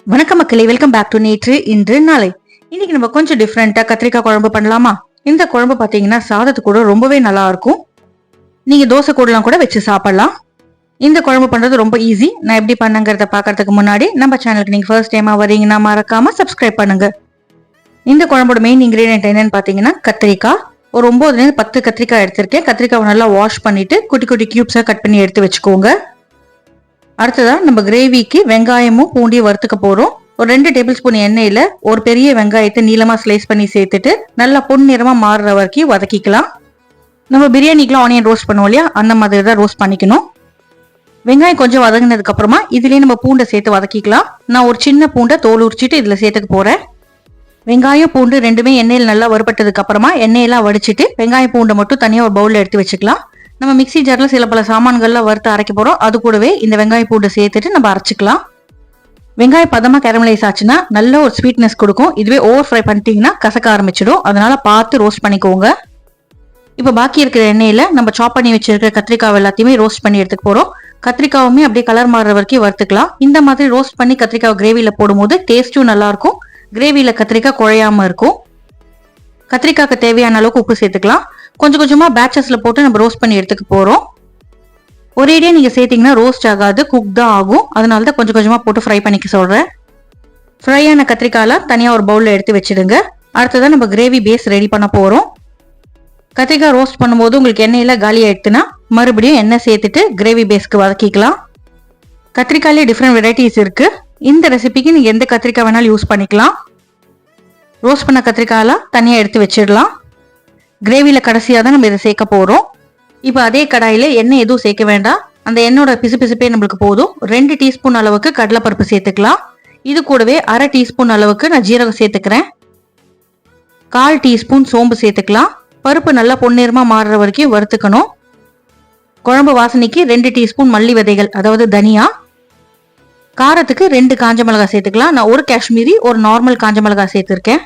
வணக்கம் மக்களே, welcome back to நேற்று இன்று நாளை. இன்னைக்கு நம்ம கொஞ்சம் டிஃப்ரெண்டா கத்திரிக்காய் குழம்பு பண்ணலாமா? இந்த குழம்பு பாத்தீங்கன்னா சாதத்து கூட ரொம்பவே நல்லா இருக்கும். நீங்க தோசை கூடலாம் கூட வச்சு சாப்பிடலாம். இந்த குழம்பு பண்றது ரொம்ப ஈஸி. நான் எப்படி பண்ணுங்கிறத பாக்கிறதுக்கு முன்னாடி நம்ம சேனலுக்கு நீங்க ஃபர்ஸ்ட் டைமா வரீங்கன்னா மறக்காம சப்ஸ்கிரைப் பண்ணுங்க. இந்த குழம்போட மெயின் இன்கிரீடியன்ட் என்னன்னு பாத்தீங்கன்னா கத்திரிக்காய். ஒரு 9-10 கத்திரிக்காய் எடுத்திருக்கேன். கத்திரிக்காவை நல்லா வாஷ் பண்ணிட்டு குட்டி குட்டி கியூப்ஸா கட் பண்ணி எடுத்து வச்சுக்கோங்க. அடுத்ததான் நம்ம கிரேவிக்கு வெங்காயமும் பூண்டியும் வறுத்துக்க போறோம். ஒரு 2 டேபிள் ஸ்பூன் எண்ணெயில ஒரு பெரிய வெங்காயத்தை நீளமா ஸ்லைஸ் பண்ணி சேர்த்துட்டு நல்லா பொன்னிறமா மாறுற வரைக்கும் வதக்கிக்கலாம். நம்ம பிரியாணிக்குலாம் ஆனியன் ரோஸ்ட் பண்ணுவோம் இல்லையா, அந்த மாதிரி தான் ரோஸ்ட் பண்ணிக்கணும். வெங்காயம் கொஞ்சம் வதங்கினதுக்கு அப்புறமா இதுலயே நம்ம பூண்டை சேர்த்து வதக்கிக்கலாம். நான் ஒரு சின்ன பூண்டை தோல் உரிச்சிட்டு இதுல சேர்த்துக்க போறேன். வெங்காயம் பூண்டு ரெண்டுமே எண்ணெயில் நல்லா வறுபட்டதுக்கு அப்புறமா எண்ணெயெல்லாம் வடிச்சிட்டு வெங்காயம் பூண்டை மட்டும் தனியா ஒரு பவுல்ல எடுத்து வச்சுக்கலாம். நம்ம மிக்சி ஜார்ல சில பல சாமான்கள்லாம் வறுத்து அரைக்க போறோம். அது கூடவே இந்த வெங்காயம் பூண்டு சேர்த்துட்டு நம்ம அரைச்சிக்கலாம். வெங்காயம் பதமா கேரமலைஸ் ஆச்சுன்னா நல்ல ஒரு ஸ்வீட்னஸ் கொடுக்கும். இதுவே ஓவர் ஃப்ரை பண்ணிட்டீங்கன்னா கசக்க ஆரம்பிச்சிடும். அதனால பார்த்து ரோஸ்ட் பண்ணிக்கோங்க. இப்ப பாக்கி இருக்கிற எண்ணெயில நம்ம சாப் பண்ணி வச்சிருக்கிற கத்திரிக்காய் எல்லாத்தையுமே ரோஸ்ட் பண்ணி எடுத்துக்க போறோம். கத்திரிக்காவுமே அப்படியே கலர் மாறுற வரைக்கும் வறுத்துக்கலாம். இந்த மாதிரி ரோஸ்ட் பண்ணி கத்திரிக்காய் கிரேவில போடும்போது டேஸ்டும் நல்லா இருக்கும். கிரேவில கத்திரிக்காய் குழையாம இருக்கும். கத்திரிக்காய்க்கு தேவையான அளவுக்கு உப்பு சேர்த்துக்கலாம். கொஞ்சம் கொஞ்சமா பேட்சஸ்ல போட்டு நம்ம ரோஸ்ட் பண்ணி எடுத்துக்க போறோம். ஒரேடியா நீங்க சேர்த்தீங்கன்னா ரோஸ்ட் ஆகாது, குக் தான் ஆகும். அதனால தான் கொஞ்சம் கொஞ்சமா போட்டு ஃப்ரை பண்ணிக்க சொல்றேன். ஃப்ரை ஆன கத்திரிக்காயெல்லாம் தனியா ஒரு பவுல்ல எடுத்து வச்சிடுங்க. அடுத்ததான் நம்ம கிரேவி பேஸ் ரெடி பண்ண போறோம். கத்திரிக்காய் ரோஸ்ட் பண்ணும்போது உங்களுக்கு எண்ணெயில காலி ஆயிடுச்சுன்னா மறுபடியும் எண்ணெய் சேர்த்துட்டு கிரேவி பேஸ்க்கு வதக்கிக்கலாம். கத்திரிக்காயிலே டிஃப்ரெண்ட் வெரைட்டிஸ் இருக்கு. இந்த ரெசிபிக்கு நீங்க எந்த கத்திரிக்காய் வேணாலும் யூஸ் பண்ணிக்கலாம். ரோஸ்ட் பண்ண கத்திரிக்காயெல்லாம் தனியா எடுத்து வச்சிடலாம். கிரேவில கடைசியா தான் நம்ம இதை சேர்க்க போறோம். இப்போ அதே கடாயில எண்ணெய் எதுவும் சேர்க்க வேண்டாம். அந்த எண்ணெயோட பிசுபிசுப்பே நம்மளுக்கு போதும். 2 டீஸ்பூன் அளவுக்கு கடலைப்பருப்பு சேர்த்துக்கலாம். இது கூடவே 1/2 டீஸ்பூன் அளவுக்கு நான் ஜீரகம் சேர்த்துக்கிறேன். 1/4 டீஸ்பூன் சோம்பு சேர்த்துக்கலாம். பருப்பு நல்லா பொன்னிறமா மாறுற வரைக்கும் வறுத்துக்கணும். குழம்பு வாசனைக்கு 2 டீஸ்பூன் மல்லி விதைகள், அதாவது தனியா. காரத்துக்கு 2 காஞ்ச மிளகாய் சேர்த்துக்கலாம். நான் ஒரு காஷ்மீரி ஒரு நார்மல் காஞ்ச மிளகாய் சேர்த்துருக்கேன்.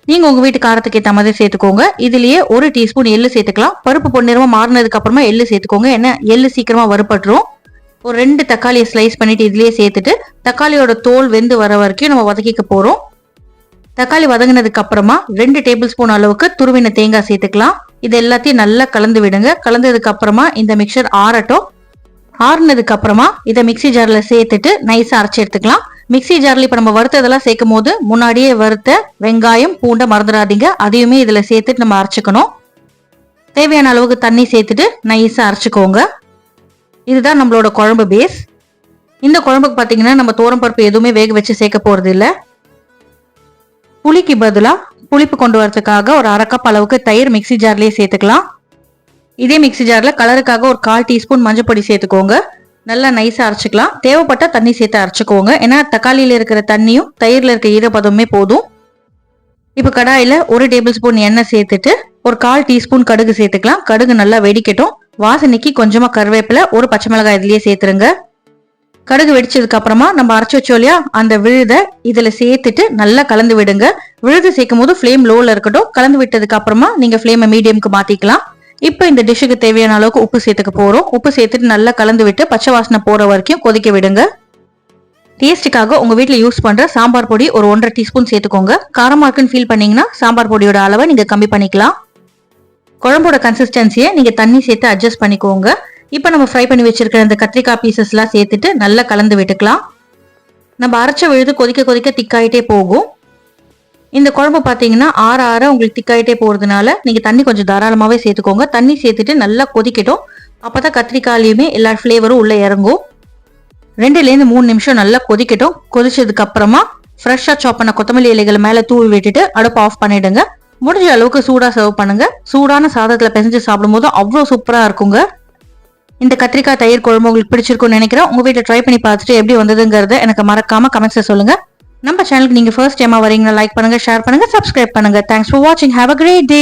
நீங்க உங்க வீட்டு காரத்துக்கு ஏற்ற மாதிரி சேர்த்துக்கோங்க. இதுலயே 1 டீஸ்பூன் எள்ளு சேர்த்துக்கலாம். பருப்பு பொன்னிறமா மாறினதுக்கு அப்புறமா எள்ளு சேர்த்துக்கோங்க. ஏன்னா எள்ளு சீக்கிரமா வறுபட்டுரும். ஒரு 2 தக்காளியை ஸ்லைஸ் பண்ணிட்டு இதுலயே சேர்த்துட்டு தக்காளியோட தோல் வெந்து வர வரைக்கும் நம்ம வதக்கிக்க போறோம். தக்காளி வதங்கினதுக்கு அப்புறமா 2 டேபிள் ஸ்பூன் அளவுக்கு துருவின தேங்காய் சேர்த்துக்கலாம். இது எல்லாத்தையும் நல்லா கலந்து விடுங்க. கலந்ததுக்கு அப்புறமா இந்த மிக்சர் ஆறட்டும். ஆறுனதுக்கு அப்புறமா இதை மிக்சி ஜார்ல சேர்த்துட்டு நைஸா அரைச்சி எடுத்துக்கலாம். மிக்சி ஜார்ல இப்ப நம்ம வறுத்ததெல்லாம் சேர்க்கும் போது முன்னாடியே வறுத்த வெங்காயம் பூண்டை மறந்துடாதீங்க. அதையுமே இதுல சேர்த்துட்டு நம்ம அரைச்சுக்கணும். தேவையான அளவுக்கு தண்ணி சேர்த்துட்டு நைஸா அரைச்சுக்கோங்க. இதுதான் நம்மளோட குழம்பு பேஸ். இந்த குழம்புக்கு பாத்தீங்கன்னா நம்ம பருப்பு எதுவுமே வேக வச்சு சேர்க்க போறது இல்ல. புளிக்கு பதிலா புளிப்பு கொண்டு வரதுக்காக ஒரு 1/2 கப் அளவுக்கு தயிர் மிக்சி ஜார்லயே சேர்த்துக்கலாம். இதே மிக்சி ஜார்ல கலருக்காக ஒரு 1/4 டீஸ்பூன் மஞ்சள் பொடி சேர்த்துக்கோங்க. நல்லா நைஸா அரைச்சிக்கலாம். தேவைப்பட்ட தண்ணி சேர்த்து அரைச்சுக்கோங்க. ஏன்னா தக்காளியில இருக்கிற தண்ணியும் தயிர்ல இருக்க ஈரப்பதமே போதும். இப்ப கடாயில 1 டேபிள் ஸ்பூன் எண்ணெய் சேர்த்துட்டு ஒரு 1/4 டீஸ்பூன் கடுகு சேர்த்துக்கலாம். கடுகு நல்லா வெடிக்கட்டும். வாசனைக்கு கொஞ்சமா கருவேப்பிலை, ஒரு பச்சை மிளகாய் இதுலயே சேர்த்துருங்க. கடுகு வெடிச்சதுக்கு அப்புறமா நம்ம அரைச்சு வச்சோம் இல்லையா, அந்த விழுத இதுல சேர்த்துட்டு நல்லா கலந்து விடுங்க. விழுது சேர்க்கும் போது ஃபிளேம் லோல இருக்கட்டும். கலந்து விட்டதுக்கு அப்புறமா நீங்க ஃபிளேமை மீடியம்க்கு மாத்திக்கலாம். இப்ப இந்த டிஷ்ஷுக்கு தேவையான அளவுக்கு உப்பு சேர்த்துக்க போறோம். உப்பு சேர்த்துட்டு நல்லா கலந்து விட்டு பச்சை வாசனை போற வரைக்கும் கொதிக்க விடுங்க. டேஸ்டுக்காக உங்க வீட்டுல யூஸ் பண்ற சாம்பார் பொடி ஒரு 1/2 டீஸ்பூன் சேர்த்துக்கோங்க. காரமா இருக்குன்னு ஃபீல் பண்ணீங்கன்னா சாம்பார் பொடியோட அளவை நீங்க கம்மி பண்ணிக்கலாம். குழம்போட கன்சிஸ்டன்சியை நீங்க தண்ணி சேர்த்து அட்ஜஸ்ட் பண்ணிக்கோங்க. இப்ப நம்ம ஃப்ரை பண்ணி வச்சிருக்கிற இந்த கத்திரிக்காய் பீசஸ் எல்லாம் சேர்த்துட்டு நல்லா கலந்து விட்டுக்கலாம். நம்ம அரைச்ச விழுது கொதிக்க கொதிக்க திக்காயிட்டே போகும். இந்த குழம்பு பாத்தீங்கன்னா ஆற உங்களுக்கு திக்காயிட்டே போறதுனால நீங்க தண்ணி கொஞ்சம் தாராளமாவே சேர்த்துக்கோங்க. தண்ணி சேர்த்துட்டு நல்லா கொதிக்கட்டும். அப்பதான் கத்திரிக்காயிலுமே எல்லா பிளேவரும் உள்ள இறங்கும். 2-3 நிமிஷம் நல்லா கொதிக்கட்டும். கொதிச்சதுக்கு அப்புறமா ஃப்ரெஷ்ஷா சாப் பண்ண கொத்தமல்லி இலைகளை மேல தூவி விட்டுட்டு அடுப்பு ஆஃப் பண்ணிடுங்க. முடிஞ்ச அளவுக்கு சூடா சர்வ் பண்ணுங்க. சூடான சாதத்துல பிசைஞ்சு சாப்பிடும் போது அவ்வளவு சூப்பரா இருக்குங்க. இந்த கத்திரிக்காய் தயிர் குழம்பு உங்களுக்கு பிடிச்சிருக்கும்னு நினைக்கிறேன். உங்க வீட்டுல ட்ரை பண்ணி பார்த்துட்டு எப்படி வந்ததுங்கிறத எனக்கு மறக்காம கமெண்ட்ஸ்ல சொல்லுங்க. நம்ம சேனலுக்கு நீங்க ஃபர்ஸ்ட் டைமா வரீங்கன்னா லைக் பண்ணுங்க, ஷேர் பண்ணுங்க, சப்ஸ்கிரைப் பண்ணுங்க. தேங்க்ஸ் ஃபார் வாட்சிங். Have a great day.